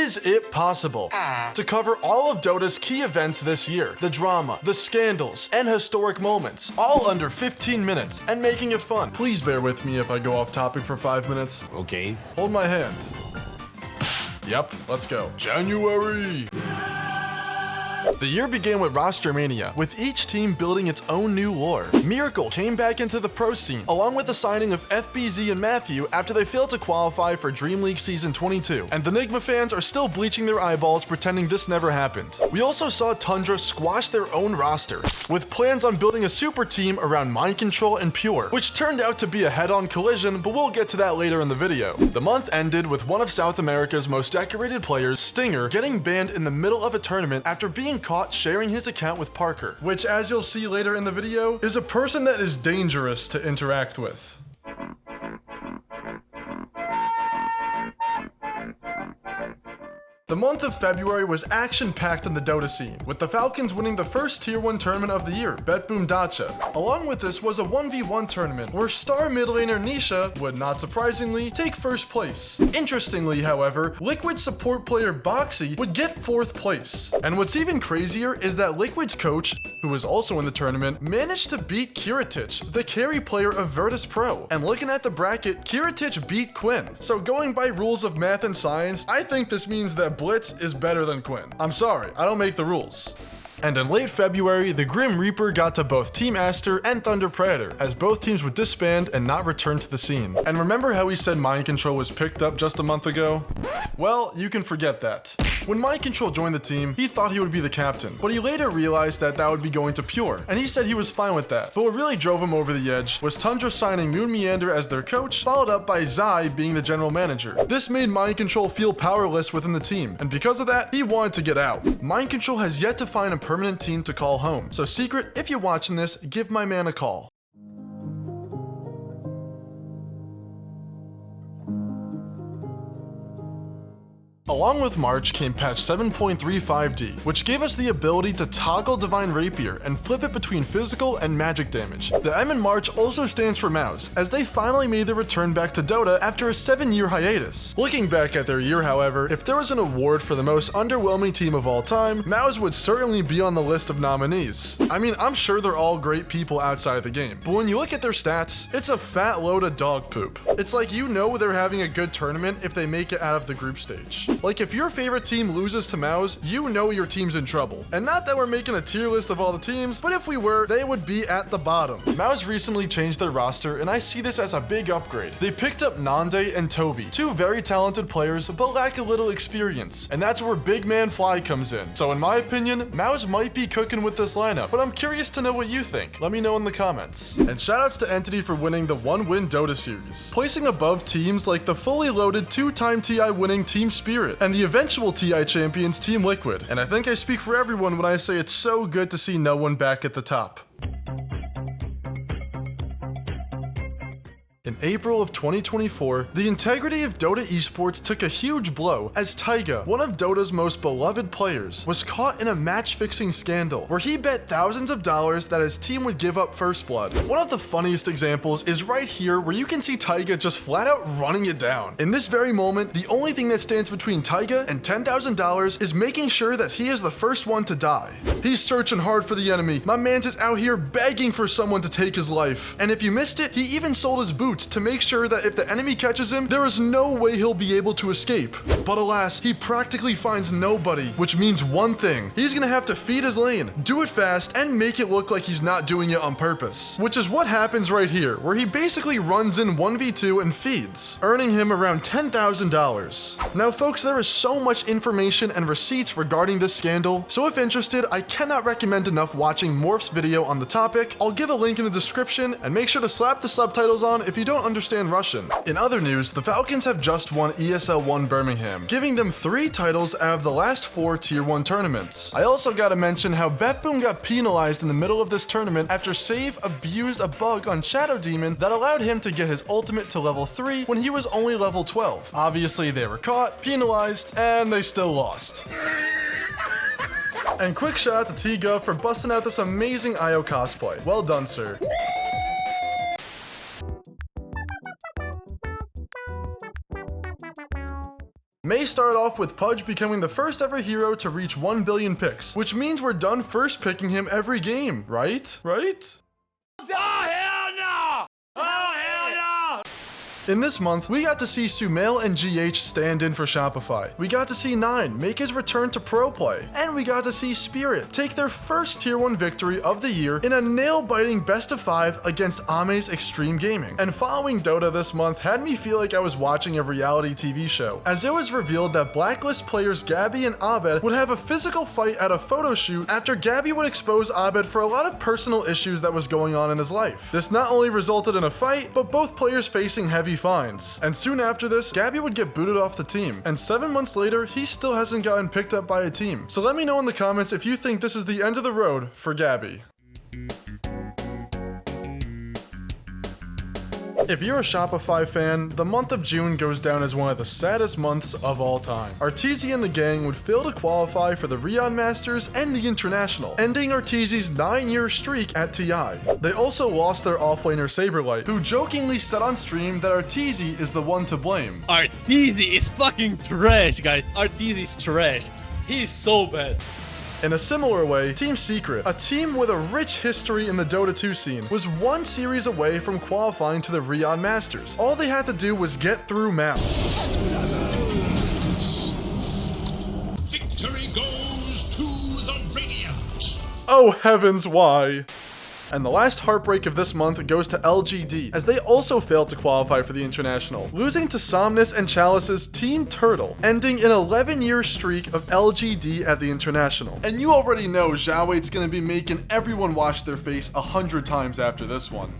Is it possible to cover all of Dota's key events this year? The drama, the scandals, and historic moments, all under 15 minutes and making it fun. Please bear with me if I go off topic for 5 minutes. Okay. Hold my hand. Yep, let's go. January! The year began with roster mania, with each team building its own new lore. Miracle came back into the pro scene, along with the signing of FBZ and Matthew after they failed to qualify for Dream League Season 22, and the Nigma fans are still bleaching their eyeballs pretending this never happened. We also saw Tundra squash their own roster, with plans on building a super team around Mind Control and Pure, which turned out to be a head-on collision, but we'll get to that later in the video. The month ended with one of South America's most decorated players, Stinger, getting banned in the middle of a tournament after being caught sharing his account with Parker, which, as you'll see later in the video, is a person that is dangerous to interact with. The month of February was action-packed in the Dota scene, with the Falcons winning the first Tier 1 tournament of the year, Bet Boom Dacha. Along with this was a 1v1 tournament, where star mid laner Nisha would, not surprisingly, take first place. Interestingly, however, Liquid support player Boxy would get 4th place. And what's even crazier is that Liquid's coach, who was also in the tournament, managed to beat Kiritich, the carry player of Virtus Pro. And looking at the bracket, Kiritich beat Quinn. So going by rules of math and science, I think this means that Blitz is better than Quinn. I'm sorry, I don't make the rules. And in late February, the Grim Reaper got to both Team Aster and Thunder Predator, as both teams would disband and not return to the scene. And remember how we said Mind Control was picked up just a month ago? Well, you can forget that. When Mind Control joined the team, he thought he would be the captain, but he later realized that that would be going to Pure, and he said he was fine with that. But what really drove him over the edge was Tundra signing Moon Meander as their coach, followed up by Zai being the general manager. This made Mind Control feel powerless within the team, and because of that, he wanted to get out. Mind Control has yet to find a permanent team to call home, so Secret, if you're watching this, give my man a call. Along with March came patch 7.35D, which gave us the ability to toggle Divine Rapier and flip it between physical and magic damage. The M in March also stands for Mouse, as they finally made their return back to Dota after a 7-year hiatus. Looking back at their year, however, if there was an award for the most underwhelming team of all time, Mouse would certainly be on the list of nominees. I mean, I'm sure they're all great people outside of the game, but when you look at their stats, it's a fat load of dog poop. It's like you know they're having a good tournament if they make it out of the group stage. Like, if your favorite team loses to Mouse, you know your team's in trouble. And not that we're making a tier list of all the teams, but if we were, they would be at the bottom. Mouse recently changed their roster, and I see this as a big upgrade. They picked up Nande and Toby, two very talented players, but lack a little experience. And that's where Big Man Fly comes in. So in my opinion, Mouse might be cooking with this lineup, but I'm curious to know what you think. Let me know in the comments. And shoutouts to Entity for winning the 1-win Dota series, placing above teams like the fully loaded 2-time TI winning Team Spirit, and the eventual TI champions Team Liquid. And I think I speak for everyone when I say it's so good to see no one back at the top. In April of 2024, the integrity of Dota esports took a huge blow as Taiga, one of Dota's most beloved players, was caught in a match-fixing scandal where he bet thousands of dollars that his team would give up first blood. One of the funniest examples is right here, where you can see Taiga just flat out running it down. In this very moment, the only thing that stands between Taiga and $10,000 is making sure that he is the first one to die. He's searching hard for the enemy. My man's is out here begging for someone to take his life. And if you missed it, he even sold his boots to make sure that if the enemy catches him, there is no way he'll be able to escape. But alas, he practically finds nobody, which means one thing: he's gonna have to feed his lane, do it fast, and make it look like he's not doing it on purpose. Which is what happens right here, where he basically runs in 1v2 and feeds, earning him around $10,000. Now folks, there is so much information and receipts regarding this scandal, so if interested, I cannot recommend enough watching Morph's video on the topic. I'll give a link in the description, and make sure to slap the subtitles on if you don't understand Russian. In other news, the Falcons have just won ESL 1 Birmingham, giving them 3 titles out of the last 4 Tier 1 tournaments. I also gotta mention how BetBoom got penalized in the middle of this tournament after Save abused a bug on Shadow Demon that allowed him to get his ultimate to level 3 when he was only level 12. Obviously, they were caught, penalized, and they still lost. And quick shout out to T-Gov for busting out this amazing IO cosplay. Well done, sir. May day started off with Pudge becoming the first ever hero to reach 1 billion picks, which means we're done first picking him every game, right? Right? Oh, hell no! Oh, hell no! In this month, we got to see Sumail and GH stand in for Shopify. We got to see Nine make his return to pro play. And we got to see Spirit take their first tier 1 victory of the year in a nail-biting best of 5 against Ame's Extreme Gaming. And following Dota this month had me feel like I was watching a reality TV show, as it was revealed that Blacklist players Gabby and Abed would have a physical fight at a photo shoot after Gabby would expose Abed for a lot of personal issues that was going on in his life. This not only resulted in a fight, but both players facing heavy fines. And soon after this, Gabby would get booted off the team. And 7 months later, he still hasn't gotten picked up by a team. So let me know in the comments if you think this is the end of the road for Gabby. If you're a Shopify fan, the month of June goes down as one of the saddest months of all time. Arteezy and the gang would fail to qualify for the Rion Masters and the International, ending Arteezy's 9-year streak at TI. They also lost their offlaner Saberlight, who jokingly said on stream that Arteezy is the one to blame. Arteezy is fucking trash, guys. Arteezy is trash. He's so bad. In a similar way, Team Secret, a team with a rich history in the Dota 2 scene, was 1 series away from qualifying to the Rion Masters. All they had to do was get through MAP. Victory goes to the Radiant. Oh heavens, why? And the last heartbreak of this month goes to LGD, as they also failed to qualify for the International, losing to Somnus and Chalice's Team Turtle, ending an 11-year streak of LGD at the International. And you already know Zhao Weight's gonna be making everyone wash their face 100 times after this one.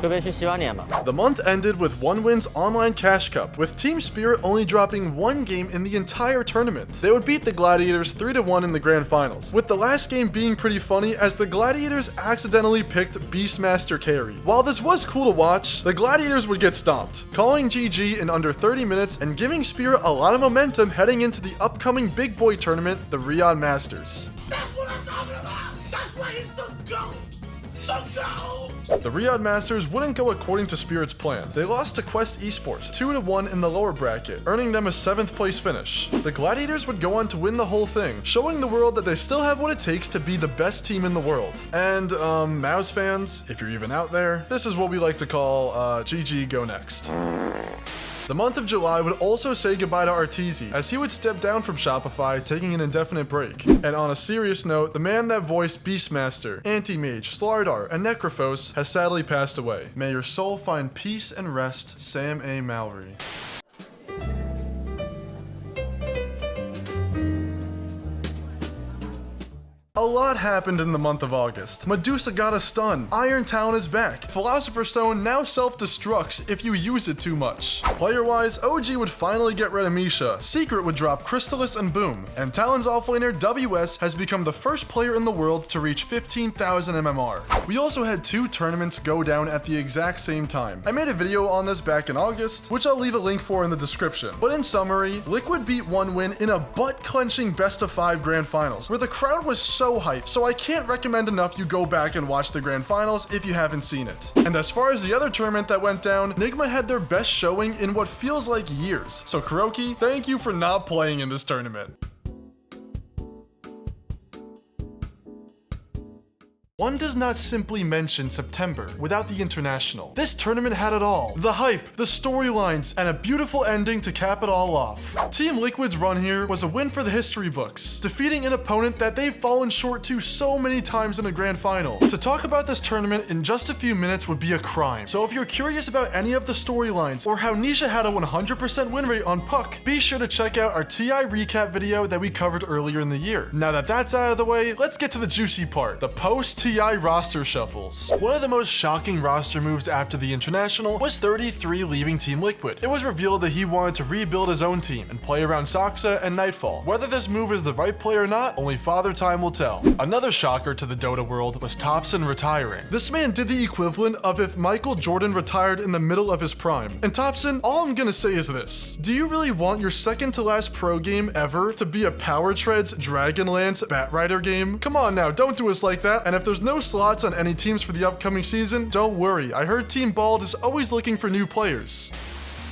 The month ended with 1win's Online Cash Cup, with Team Spirit only dropping 1 game in the entire tournament. They would beat the Gladiators 3-1 in the grand finals, with the last game being pretty funny as the Gladiators accidentally picked Beastmaster carry. While this was cool to watch, the Gladiators would get stomped, calling GG in under 30 minutes and giving Spirit a lot of momentum heading into the upcoming big boy tournament, the Rion Masters. That's what I'm talking about. That's why he's the GOAT. The GOAT. The Riyadh Masters wouldn't go according to Spirit's plan. They lost to Quest Esports 2-1 in the lower bracket, earning them a 7th place finish. The Gladiators would go on to win the whole thing, showing the world that they still have what it takes to be the best team in the world. And, Mouse fans, if you're even out there, this is what we like to call, GG go next. The month of July would also say goodbye to Arteezy, as he would step down from Shopify, taking an indefinite break. And on a serious note, the man that voiced Beastmaster, Anti-Mage, Slardar, and Necrophos has sadly passed away. May your soul find peace and rest, Sam A. Mallory. A lot happened in the month of August. Medusa got a stun, Iron Town is back, Philosopher's Stone now self-destructs if you use it too much. Player-wise, OG would finally get rid of Misha, Secret would drop Crystallis and Boom, and Talon's offlaner WS has become the first player in the world to reach 15,000 MMR. We also had 2 tournaments go down at the exact same time. I made a video on this back in August, which I'll leave a link for in the description. But in summary, Liquid beat 1win in a butt-clenching best of 5 grand finals, where the crowd was so hype, so I can't recommend enough you go back and watch the grand finals if you haven't seen it. And as far as the other tournament that went down, Nigma had their best showing in what feels like years. So Kuroki, thank you for not playing in this tournament. One does not simply mention September without the International. This tournament had it all. The hype, the storylines, and a beautiful ending to cap it all off. Team Liquid's run here was a win for the history books, defeating an opponent that they've fallen short to so many times in a grand final. To talk about this tournament in just a few minutes would be a crime. So if you're curious about any of the storylines or how Nisha had a 100% win rate on Puck, be sure to check out our TI recap video that we covered earlier in the year. Now that that's out of the way, let's get to the juicy part, the post-TI roster shuffles. One of the most shocking roster moves after the International was 33 leaving Team Liquid. It was revealed that he wanted to rebuild his own team and play around Soxa and Nightfall. Whether this move is the right play or not, only Father Time will tell. Another shocker to the Dota world was Thompson retiring. This man did the equivalent of if Michael Jordan retired in the middle of his prime. And Thompson, all I'm gonna say is this: do you really want your second to last pro game ever to be a Power Treads Dragonlance Batrider game? Come on now, don't do us like that. And if there's no slots on any teams for the upcoming season, don't worry. I heard Team Bald is always looking for new players.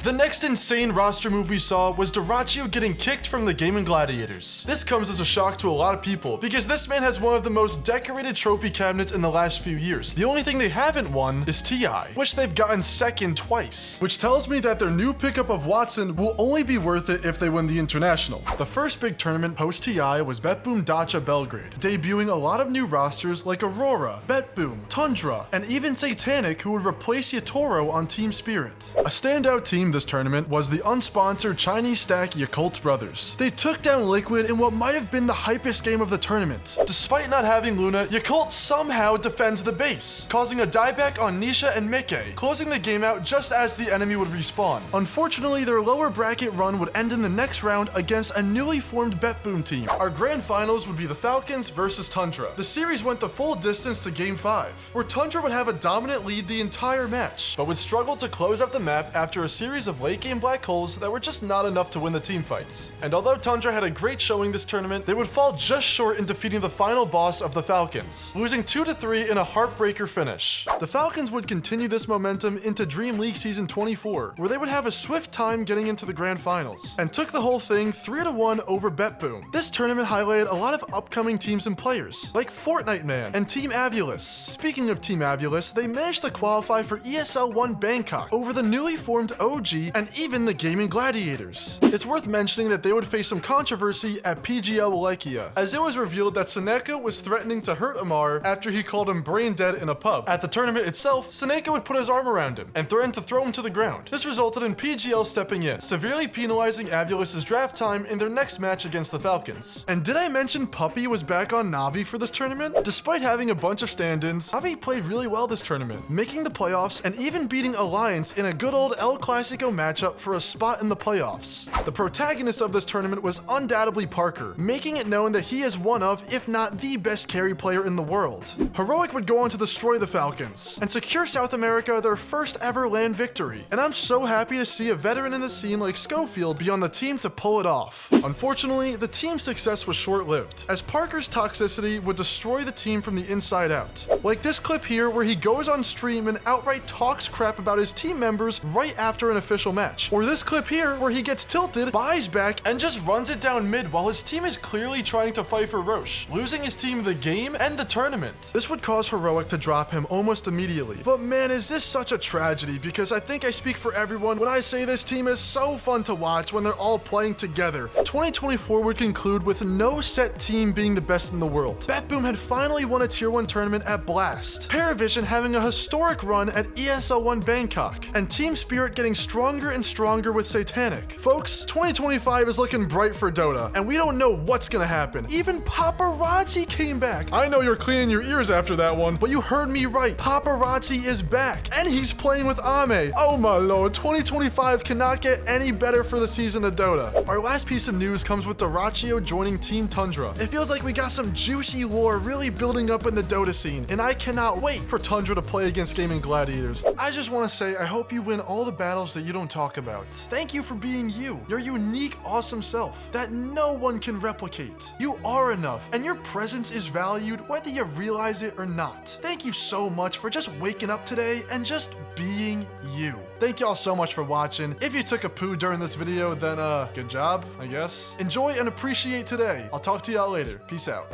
The next insane roster move we saw was Dyrachyo getting kicked from the Gaming Gladiators. This comes as a shock to a lot of people because this man has one of the most decorated trophy cabinets in the last few years. The only thing they haven't won is TI, which they've gotten second twice, which tells me that their new pickup of Watson will only be worth it if they win the International. The first big tournament post-TI was BetBoom Dacha Belgrade, debuting a lot of new rosters like Aurora, BetBoom, Tundra, and even Satanic, who would replace Yatoro on Team Spirit. A standout team this tournament was the unsponsored Chinese stack Yakult Brothers. They took down Liquid in what might have been the hypest game of the tournament. Despite not having Luna, Yakult somehow defends the base, causing a dieback on Nisha and Mickey, closing the game out just as the enemy would respawn. Unfortunately, their lower bracket run would end in the next round against a newly formed BetBoom team. Our grand finals would be the Falcons versus Tundra. The series went the full distance to Game 5, where Tundra would have a dominant lead the entire match, but would struggle to close out the map after a series of late game black holes that were just not enough to win the team fights. And although Tundra had a great showing this tournament, they would fall just short in defeating the final boss of the Falcons, losing 2-3 in a heartbreaker finish. The Falcons would continue this momentum into Dream League Season 24, where they would have a swift time getting into the grand finals, and took the whole thing 3-1 over BetBoom. This tournament highlighted a lot of upcoming teams and players, like Fortnite Man and Team Avulus. Speaking of Team Avulus, they managed to qualify for ESL 1 Bangkok over the newly formed OG and even the Gaming Gladiators. It's worth mentioning that they would face some controversy at PGL Wallachia, as it was revealed that Seneca was threatening to hurt Amar after he called him brain dead in a pub. At the tournament itself, Seneca would put his arm around him and threatened to throw him to the ground. This resulted in PGL stepping in, severely penalizing Avulus's draft time in their next match against the Falcons. And did I mention Puppy was back on Navi for this tournament? Despite having a bunch of stand-ins, Navi played really well this tournament, making the playoffs and even beating Alliance in a good old El Clasico matchup for a spot in the playoffs. The protagonist of this tournament was undoubtedly Parker, making it known that he is one of, if not the best carry player in the world. Heroic would go on to destroy the Falcons and secure South America their first ever LAN victory, and I'm so happy to see a veteran in the scene like Schofield be on the team to pull it off. Unfortunately, the team's success was short-lived, as Parker's toxicity would destroy the team from the inside out. Like this clip here where he goes on stream and outright talks crap about his team members right after an official match. Or this clip here where he gets tilted, buys back, and just runs it down mid while his team is clearly trying to fight for Roche, losing his team the game and the tournament. This would cause Heroic to drop him almost immediately. But man, is this such a tragedy, because I think I speak for everyone when I say this team is so fun to watch when they're all playing together. 2024 would conclude with no set team being the best in the world. BetBoom had finally won a Tier 1 tournament at Blast, Paravision having a historic run at ESL 1 Bangkok, and Team Spirit getting stronger and stronger with Satanic. Folks, 2025 is looking bright for Dota, and we don't know what's gonna happen. Even Paparazzi came back. I know you're cleaning your ears after that one, but you heard me right. Paparazzi is back, and he's playing with Ame. Oh my lord, 2025 cannot get any better for the season of Dota. Our last piece of news comes with Dyrachyo joining Team Tundra. It feels like we got some juicy lore really building up in the Dota scene, and I cannot wait for Tundra to play against Gaming Gladiators. I just want to say I hope you win all the battles that you don't talk about. Thank you for being you, your unique, awesome self that no one can replicate. You are enough, and your presence is valued whether you realize it or not. Thank you so much for just waking up today and just being you. Thank y'all so much for watching. If you took a poo during this video, then good job, I guess. Enjoy and appreciate today. I'll talk to y'all later. Peace out.